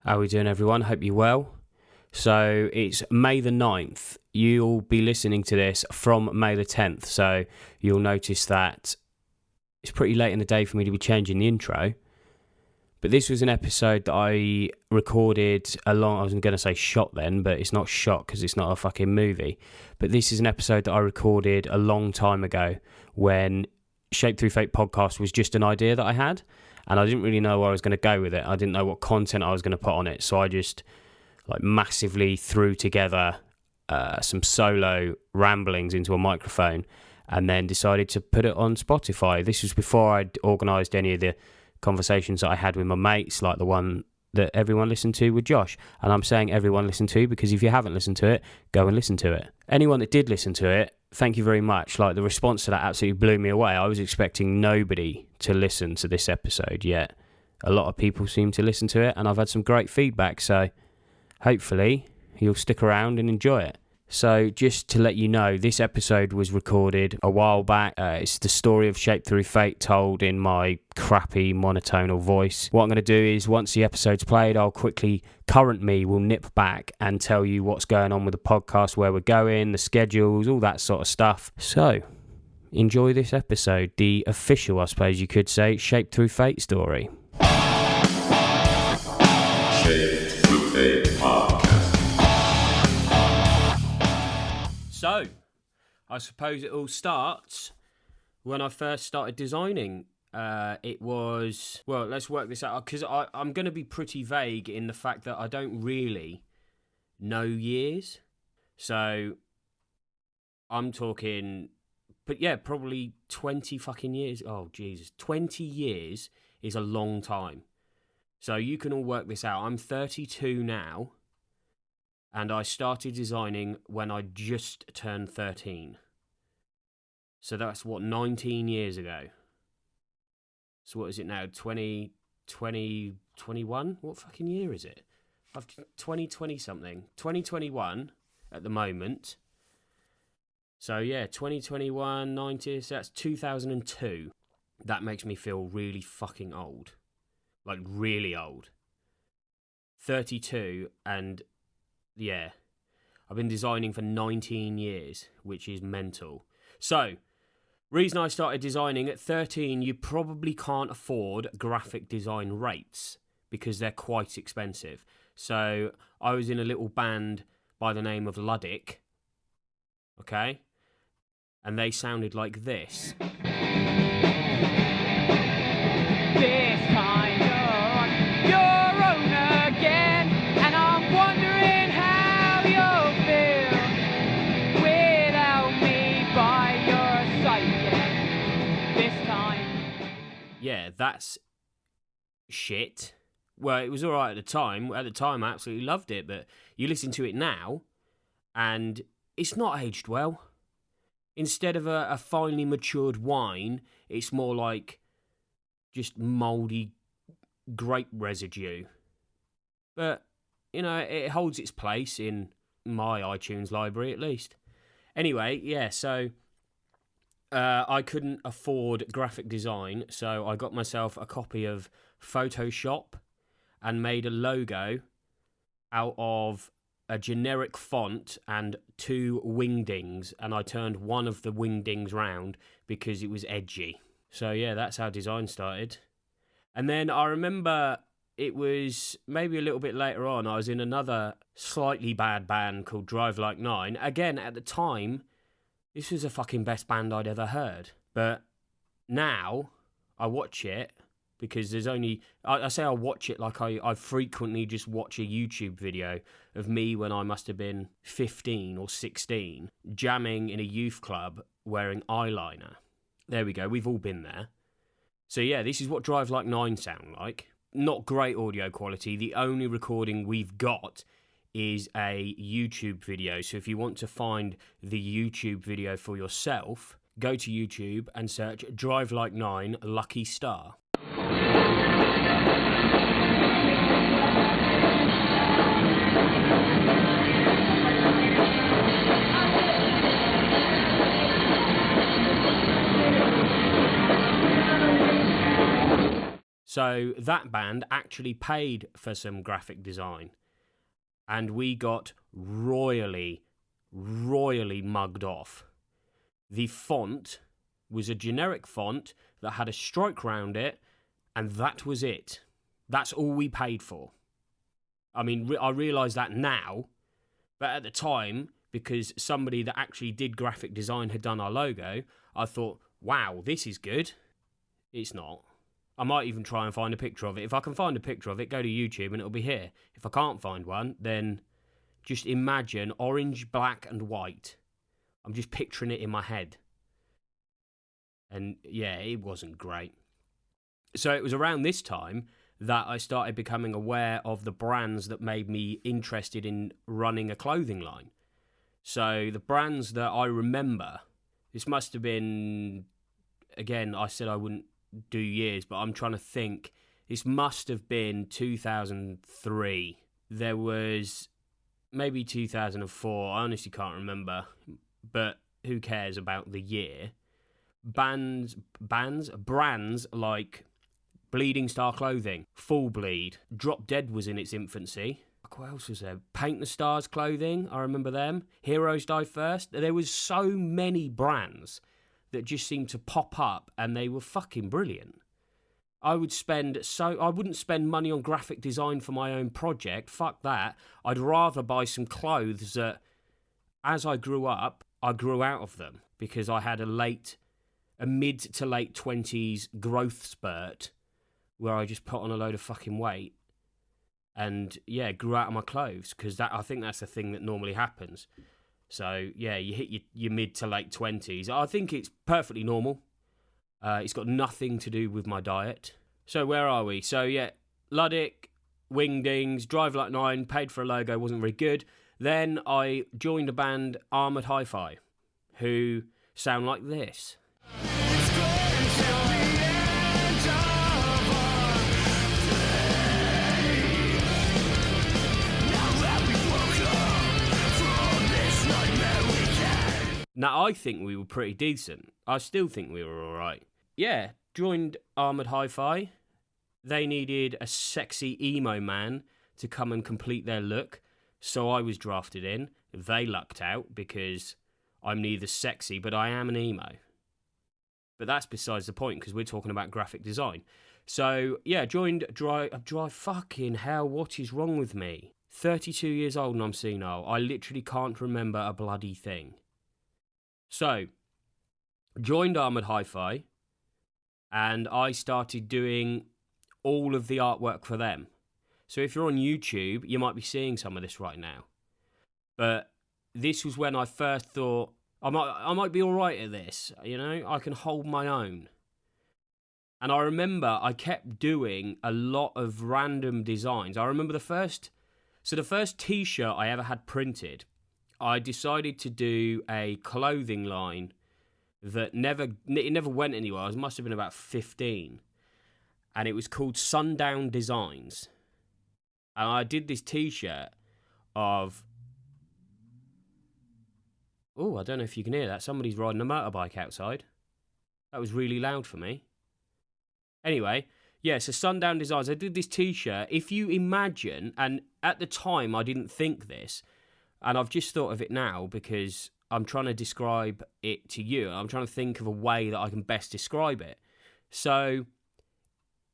How are we doing, everyone? Hope you're well. So it's May the 9th. You'll be listening to this from May the 10th. So you'll notice that it's pretty late in the day for me to be changing the intro. But this was an episode that I recorded I was going to say shot then, but it's not shot because it's not a fucking movie. But this is an episode that I recorded a long time ago when Shaped Through Fate podcast was just an idea that I had. And I didn't really know where I was going to go with it. I didn't know what content I was going to put on it. So I just massively threw together some solo ramblings into a microphone and then decided to put it on Spotify. This was before I'd organised any of the conversations that I had with my mates, like the one that everyone listened to with Josh. And I'm saying everyone listened to because if you haven't listened to it, go and listen to it. Anyone that did listen to it, thank you very much. The response to that absolutely blew me away. I was expecting nobody to listen to this episode, yet a lot of people seem to listen to it, and I've had some great feedback, so hopefully you'll stick around and enjoy it. So just to let you know, this episode was recorded a while back. It's the story of Shaped Through Fate told in my crappy monotonal voice. What I'm going to do is once the episode's played, current me will nip back and tell you what's going on with the podcast, where we're going, the schedules, all that sort of stuff. So enjoy this episode, the official, I suppose you could say, Shaped Through Fate story. Shaped Through Fate Podcast. So, I suppose it all starts when I first started designing. Let's work this out, because I'm going to be pretty vague in the fact that I don't really know years. So, I'm talking, but yeah, probably 20 fucking years. Oh, Jesus. 20 years is a long time. So, you can all work this out. I'm 32 now. And I started designing when I just turned 13. So that's 19 years ago. So what is it now? 2021? What fucking year is it? 2020 something. 2021 at the moment. So yeah, 2021, 90, so that's 2002. That makes me feel really fucking old. Really old. 32 and... yeah, I've been designing for 19 years, which is mental. So, reason I started designing at 13, you probably can't afford graphic design rates because they're quite expensive. So, I was in a little band by the name of Luddick, okay? And they sounded like this. This time you're on your own again, and I'm wondering yeah, that's shit. Well, it was all right at the time. At the time, I absolutely loved it. But you listen to it now, and it's not aged well. Instead of a finely matured wine, it's more like just mouldy grape residue. But, it holds its place in my iTunes library, at least. Anyway, yeah, so... I couldn't afford graphic design, so I got myself a copy of Photoshop and made a logo out of a generic font and 2 wingdings, and I turned one of the wingdings round because it was edgy. So yeah, that's how design started. And then I remember it was maybe a little bit later on, I was in another slightly bad band called Drive Like 9. Again, at the time... this was the fucking best band I'd ever heard. But now, I watch it, because there's only... I say I watch it like I frequently just watch a YouTube video of me when I must have been 15 or 16, jamming in a youth club wearing eyeliner. There we go, we've all been there. So yeah, this is what Drive Like 9 sound like. Not great audio quality. The only recording we've got is a YouTube video. So if you want to find the YouTube video for yourself, go to YouTube and search Drive Like 9 Lucky Star. So that band actually paid for some graphic design, and we got royally mugged off. The font was a generic font that had a stroke round it, and that was it. That's all we paid for. I mean, I realise that now, but at the time, because somebody that actually did graphic design had done our logo, I thought, wow, this is good. It's not. I might even try and find a picture of it. If I can find a picture of it, go to YouTube and it'll be here. If I can't find one, then just imagine orange, black and white. I'm just picturing it in my head. And yeah, it wasn't great. So it was around this time that I started becoming aware of the brands that made me interested in running a clothing line. So the brands that I remember, this must have been, again, I said I wouldn't do years, but I'm trying to think. This must have been 2003. There was maybe 2004. I honestly can't remember, but who cares about the year? Brands like Bleeding Star Clothing, Full Bleed, Drop Dead was in its infancy. What else was there? Paint the Stars Clothing, I remember them. Heroes Die First. There was so many brands that just seemed to pop up, and they were fucking brilliant. I wouldn't spend money on graphic design for my own project. Fuck that. I'd rather buy some clothes that, as I grew up, I grew out of them because I had a mid to late 20s growth spurt where I just put on a load of fucking weight and, yeah, grew out of my clothes, because I think that's the thing that normally happens. So, yeah, you hit your mid to late 20s. I think it's perfectly normal. It's got nothing to do with my diet. So, where are we? So, yeah, Luddick, Wingdings, Drive Like 9, paid for a logo, wasn't very good. Then I joined a band, Armoured Hi-Fi, who sound like this. Now, I think we were pretty decent. I still think we were all right. Yeah, joined Armoured Hi-Fi. They needed a sexy emo man to come and complete their look, so I was drafted in. They lucked out because I'm neither sexy, but I am an emo. But that's besides the point, because we're talking about graphic design. So, yeah, joined Drive. Fucking hell, what is wrong with me? 32 years old and I'm senile. I literally can't remember a bloody thing. So, joined Armoured Hi-Fi, and I started doing all of the artwork for them. So if you're on YouTube, you might be seeing some of this right now. But this was when I first thought, I might be all right at this, you know? I can hold my own. And I remember I kept doing a lot of random designs. I remember the first T-shirt I ever had printed, I decided to do a clothing line that never went anywhere. I must have been about 15. And it was called Sundown Designs. And I did this T-shirt of... Oh, I don't know if you can hear that. Somebody's riding a motorbike outside. That was really loud for me. Anyway, yeah, so Sundown Designs. I did this T-shirt. If you imagine, and at the time I didn't think this, and I've just thought of it now because I'm trying to describe it to you. I'm trying to think of a way that I can best describe it. So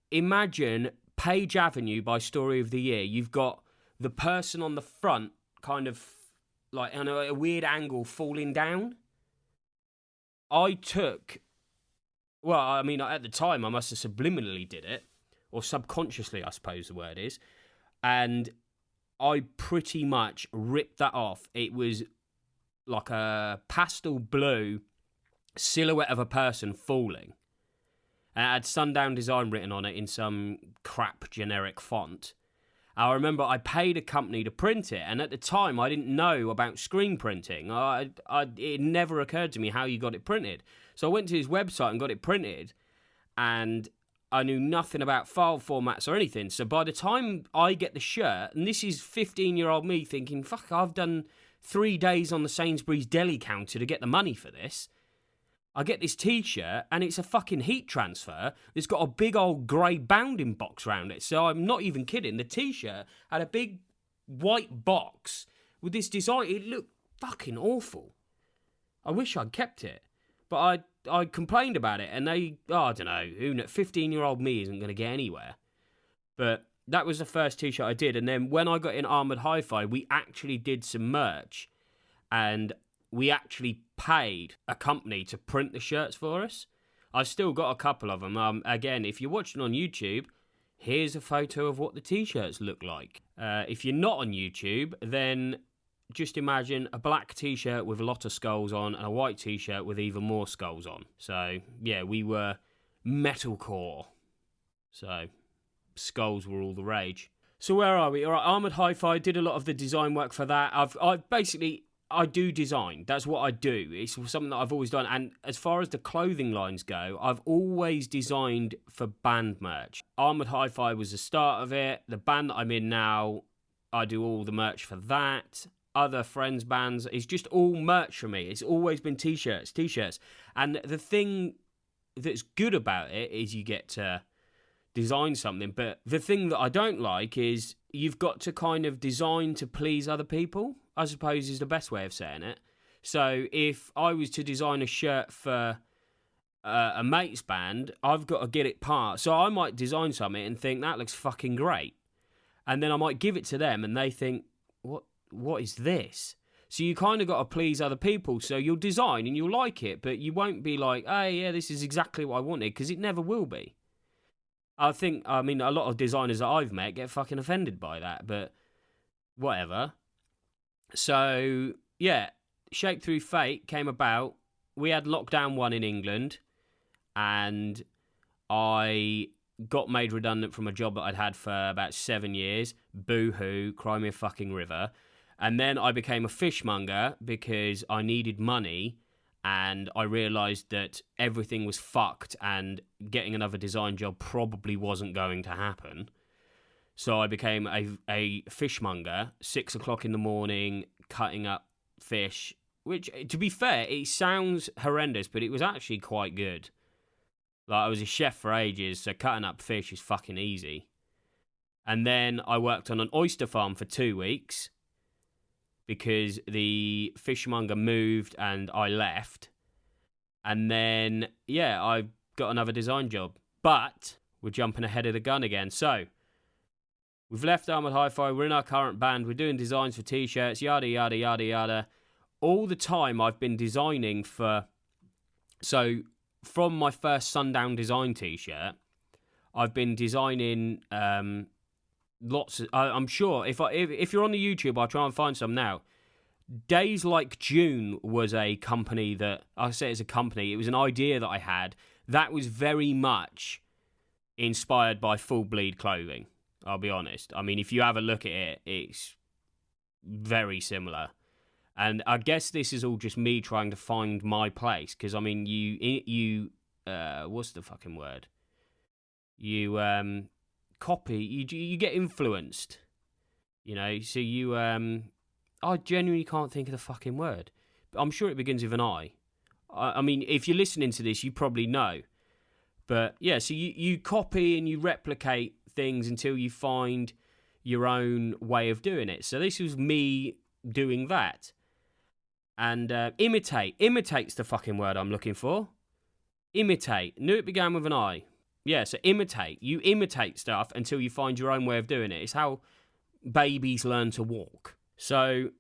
imagine Page Avenue by Story of the Year. You've got the person on the front kind of like on a weird angle falling down. At the time I must have subliminally did it, or subconsciously I suppose the word is, and I pretty much ripped that off. It was like a pastel blue silhouette of a person falling. And it had Sundown Design written on it in some crap generic font. I remember I paid a company to print it, and at the time I didn't know about screen printing. It never occurred to me how you got it printed. So I went to his website and got it printed, and I knew nothing about file formats or anything. So by the time I get the shirt, and this is 15-year-old me thinking, fuck, I've done 3 days on the Sainsbury's deli counter to get the money for this. I get this T-shirt and it's a fucking heat transfer. It's got a big old grey bounding box around it. So I'm not even kidding. The T-shirt had a big white box with this design. It looked fucking awful. I wish I'd kept it. But I complained about it and I don't know, 15-year-old me isn't going to get anywhere. But that was the first T-shirt I did. And then when I got in Armoured Hi-Fi, we actually did some merch. And we actually paid a company to print the shirts for us. I've still got a couple of them. Again, if you're watching on YouTube, here's a photo of what the T-shirts look like. If you're not on YouTube, then just imagine a black T-shirt with a lot of skulls on and a white T-shirt with even more skulls on. So, yeah, we were metalcore. So, skulls were all the rage. So where are we? All right, Armoured Hi-Fi, did a lot of the design work for that. I do design. That's what I do. It's something that I've always done. And as far as the clothing lines go, I've always designed for band merch. Armoured Hi-Fi was the start of it. The band that I'm in now, I do all the merch for that. Other friends' bands, it's just all merch for me. It's always been T-shirts. And the thing that's good about it is you get to design something. But the thing that I don't like is you've got to kind of design to please other people, I suppose is the best way of saying it. So if I was to design a shirt for a mate's band, I've got to get it part. So I might design something and think that looks fucking great. And then I might give it to them and they think, what is this? So you kind of got to please other people. So you'll design and you'll like it, but you won't be like, hey, yeah, this is exactly what I wanted, because it never will be. I mean, a lot of designers that I've met get fucking offended by that, but whatever. So, yeah, Shaped Through Fate came about. We had lockdown 1 in England, and I got made redundant from a job that I'd had for about 7 years. Boo-hoo, cry me a fucking river. And then I became a fishmonger because I needed money, and I realised that everything was fucked and getting another design job probably wasn't going to happen. So I became a fishmonger, 6 o'clock in the morning, cutting up fish, which, to be fair, it sounds horrendous, but it was actually quite good. Like, I was a chef for ages, so cutting up fish is fucking easy. And then I worked on an oyster farm for 2 weeks, because the fishmonger moved and I left. And then, yeah, I got another design job. But we're jumping ahead of the gun again. So, we've left Armoured Hi-Fi, we're in our current band, we're doing designs for T-shirts, yada, yada, yada, yada. All the time I've been designing for... So, from my first Sundown Design T-shirt, I've been designing... lots of, I'm sure if you're on the YouTube, I'll try and find some now. Days Like June was a company that I say it's a company. It was an idea that I had that was very much inspired by Full Bleed clothing. I'll be honest. I mean, if you have a look at it, it's very similar. And I guess this is all just me trying to find my place, because I mean, you what's the fucking word? You copy, you get influenced, you know, so you I genuinely can't think of the fucking word, but I'm sure it begins with an I mean, if you're listening to this, you probably know, but yeah, so you copy and you replicate things until you find your own way of doing it. So this was me doing that. And imitate's the fucking word I'm looking for. Imitate, knew it began with an I. Yeah, so imitate. You imitate stuff until you find your own way of doing it. It's how babies learn to walk. So,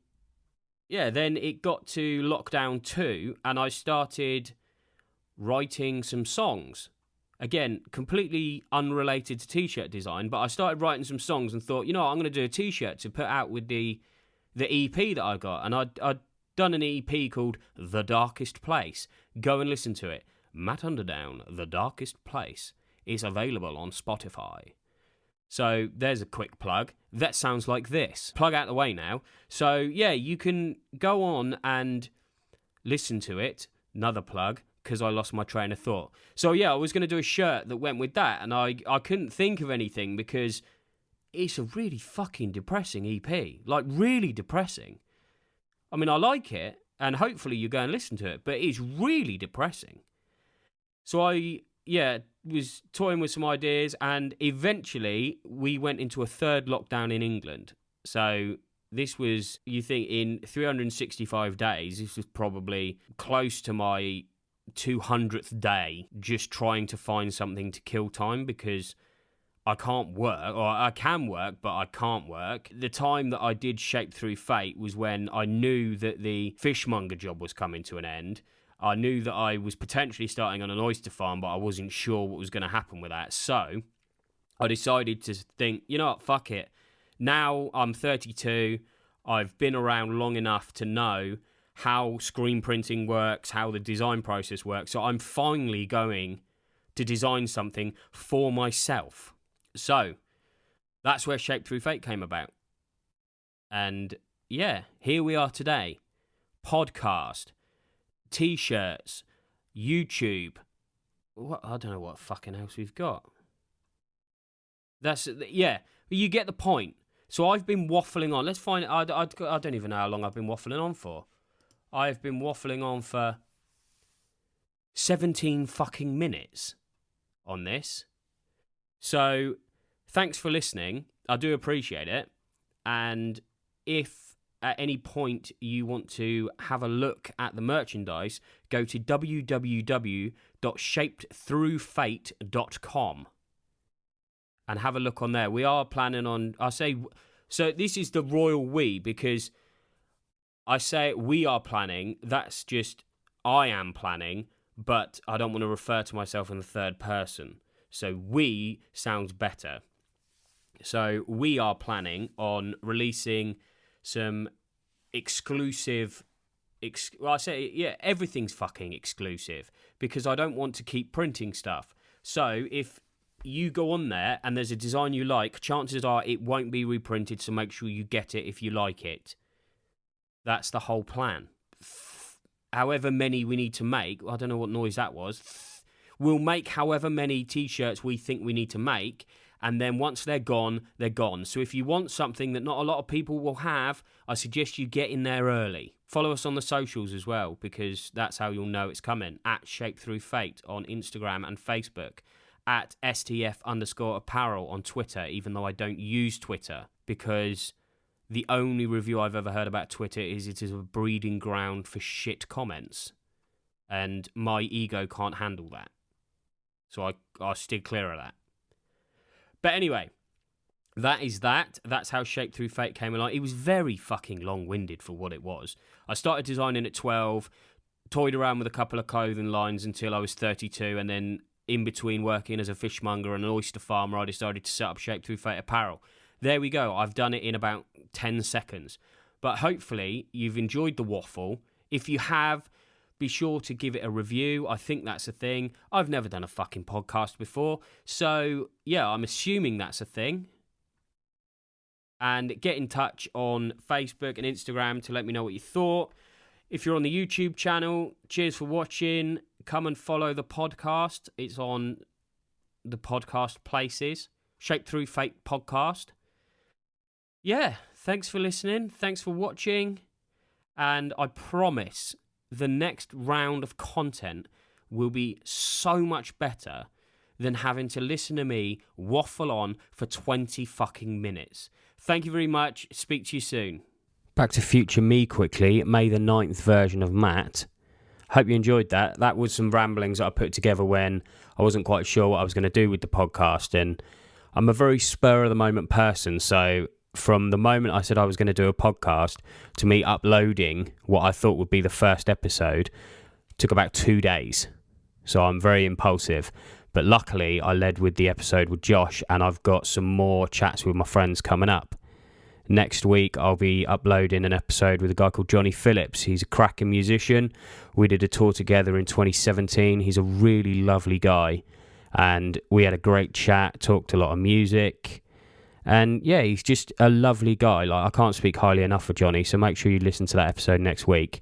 yeah, then it got to lockdown 2, and I started writing some songs. Again, completely unrelated to T-shirt design, but I started writing some songs and thought, you know what, I'm going to do a T-shirt to put out with the EP that I got. And I'd done an EP called The Darkest Place. Go and listen to it. Matt Underdown, The Darkest Place, is available on Spotify. So there's a quick plug. That sounds like this. Plug out the way now. So yeah, you can go on and listen to it. Another plug, because I lost my train of thought. So yeah, I was going to do a shirt that went with that, and I couldn't think of anything because it's a really fucking depressing EP. Like, really depressing. I mean, I like it, and hopefully you go and listen to it, but it's really depressing. So I was toying with some ideas, and eventually we went into a third lockdown in England. So this was, you think, in 365 days, this was probably close to my 200th day, just trying to find something to kill time because I can't work, or I can work, but I can't work. The time that I did Shaped Through Fate was when I knew that the fishmonger job was coming to an end. I knew that I was potentially starting on an oyster farm, but I wasn't sure what was going to happen with that. So I decided to think, you know what, fuck it. Now I'm 32. I've been around long enough to know how screen printing works, how the design process works. So I'm finally going to design something for myself. So that's where Shaped Through Fate came about. And yeah, here we are today. Podcast, T-shirts, YouTube. What, I don't know what fucking else we've got. You get the point. So I've been waffling on. Let's find. I don't even know how long I've been waffling on for. I've been waffling on for 17 fucking minutes on this. So thanks for listening. I do appreciate it. And if at any point you want to have a look at the merchandise, go to www.shapedthroughfate.com and have a look on there. We are planning on, so this is the royal we, because I say we are planning, that's just I am planning, but I don't want to refer to myself in the third person. So we sounds better. So we are planning on releasing some exclusive, everything's fucking exclusive because I don't want to keep printing stuff. So if you go on there and there's a design you like, chances are it won't be reprinted, so make sure you get it if you like it. That's the whole plan. However many we need to make, I don't know what noise that was, we'll make however many T-shirts we think we need to make, and then once they're gone, they're gone. So if you want something that not a lot of people will have, I suggest you get in there early. Follow us on the socials as well, because that's how you'll know it's coming. At Shaped Through Fate on Instagram and Facebook. At STF_apparel on Twitter, even though I don't use Twitter, because the only review I've ever heard about Twitter is it is a breeding ground for shit comments. And my ego can't handle that. So I steer clear of that. But anyway, that is that. That's how Shaped Through Fate came along. It was very fucking long-winded for what it was. I started designing at 12, toyed around with a couple of clothing lines until I was 32, and then in between working as a fishmonger and an oyster farmer, I decided to set up Shaped Through Fate Apparel. There we go. I've done it in about 10 seconds. But hopefully you've enjoyed the waffle. If you have, be sure to give it a review. I think that's a thing. I've never done a fucking podcast before. So, yeah, I'm assuming that's a thing. And get in touch on Facebook and Instagram to let me know what you thought. If you're on the YouTube channel, cheers for watching. Come and follow the podcast. It's on the podcast places. Shaped Through Fate Podcast. Yeah, thanks for listening. Thanks for watching. And I promise the next round of content will be so much better than having to listen to me waffle on for 20 fucking minutes. Thank you very much. Speak to you soon. Back to future me quickly. May the 9th version of Matt. Hope you enjoyed that. That was some ramblings that I put together when I wasn't quite sure what I was going to do with the podcast. And I'm a very spur-of-the-moment person, so from the moment I said I was going to do a podcast to me uploading what I thought would be the first episode took about 2 days. So I'm very impulsive. But luckily, I led with the episode with Josh, and I've got some more chats with my friends coming up. Next week, I'll be uploading an episode with a guy called Johnny Phillips. He's a cracking musician. We did a tour together in 2017. He's a really lovely guy. And we had a great chat, talked a lot of music. And yeah, he's just a lovely guy. Like, I can't speak highly enough of Johnny, so make sure you listen to that episode next week.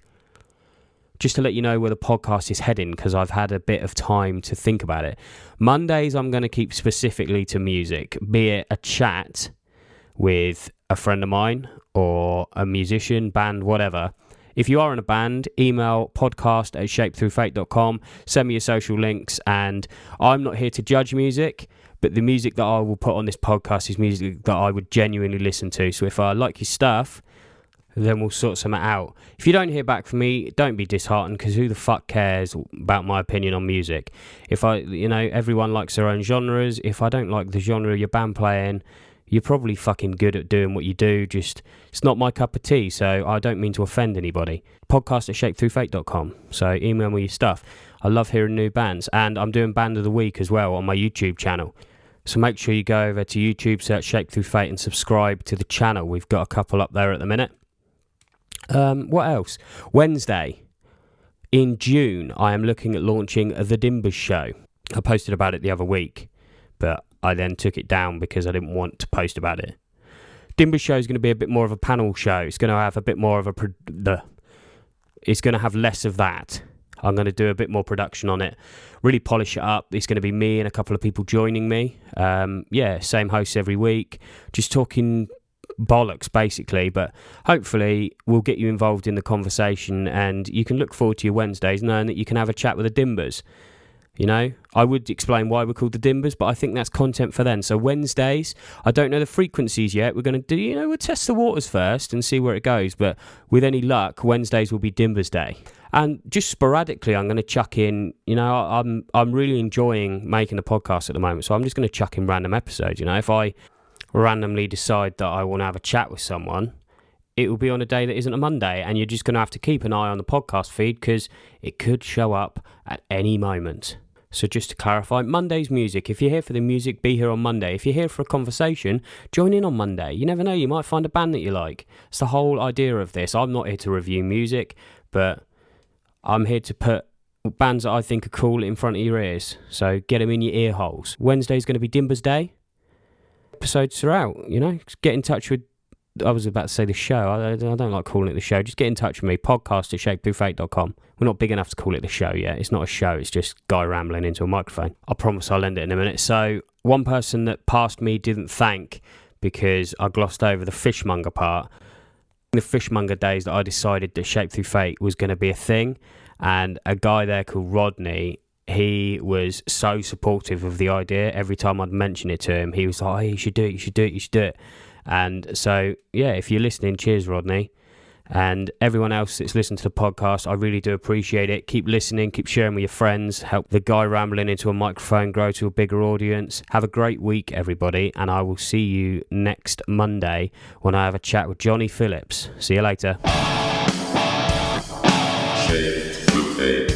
Just to let you know where the podcast is heading, because I've had a bit of time to think about it. Mondays, I'm going to keep specifically to music, be it a chat with a friend of mine or a musician, band, whatever. If you are in a band, email podcast@shapedthroughfate.com, send me your social links, and I'm not here to judge music, but the music that I will put on this podcast is music that I would genuinely listen to. So if I like your stuff, then we'll sort something out. If you don't hear back from me, don't be disheartened, because who the fuck cares about my opinion on music? If everyone likes their own genres. If I don't like the genre your band playing, you're probably fucking good at doing what you do, just it's not my cup of tea, so I don't mean to offend anybody. Podcast@shapedthroughfate.com, so email me your stuff. I love hearing new bands, and I'm doing Band of the Week as well on my YouTube channel. So make sure you go over to YouTube, search Shaped Through Fate, and subscribe to the channel. We've got a couple up there at the minute. What else? Wednesday in June, I am looking at launching the Dimbers show. I posted about it the other week, but I then took it down because I didn't want to post about it. Dimbers show is going to be a bit more of a panel show. It's going to have a bit more of it's going to have less of that. I'm going to do a bit more production on it, really polish it up. It's going to be me and a couple of people joining me. Same hosts every week, just talking bollocks basically, but hopefully we'll get you involved in the conversation, and you can look forward to your Wednesdays knowing that you can have a chat with the Dimbers. I would explain why we're called the Dimbers, but I think that's content for then. So Wednesdays, I don't know the frequencies yet. We're going to do, we'll test the waters first and see where it goes, but with any luck, Wednesdays will be Dimbers Day. And just sporadically, I'm going to chuck in, I'm really enjoying making the podcast at the moment, so I'm just going to chuck in random episodes. If I randomly decide that I want to have a chat with someone, it will be on a day that isn't a Monday, and you're just going to have to keep an eye on the podcast feed because it could show up at any moment. So just to clarify, Monday's music. If you're here for the music, be here on Monday. If you're here for a conversation, join in on Monday. You never know, you might find a band that you like. It's the whole idea of this. I'm not here to review music, but I'm here to put bands that I think are cool in front of your ears. So get them in your ear holes. Wednesday's going to be Dimbers Day. Episodes are out, get in touch with, I was about to say the show, I don't like calling it the show, just get in touch with me, podcast@shapedthroughfate.com. We're not big enough to call it the show yet. It's not a show, it's just guy rambling into a microphone. I promise I'll end it in a minute. So one person that passed me didn't thank because I glossed over the fishmonger part. In the fishmonger days that I decided that Shaped Through Fate was going to be a thing, and a guy there called Rodney, he was so supportive of the idea. Every time I'd mention it to him, he was like, "Oh, you should do it. And so, yeah, if you're listening, cheers, Rodney. And everyone else that's listened to the podcast, I really do appreciate it. Keep listening, keep sharing with your friends, help the guy rambling into a microphone grow to a bigger audience. Have a great week, everybody, and I will see you next Monday when I have a chat with Johnny Phillips. See you later. Shaped Through Fate.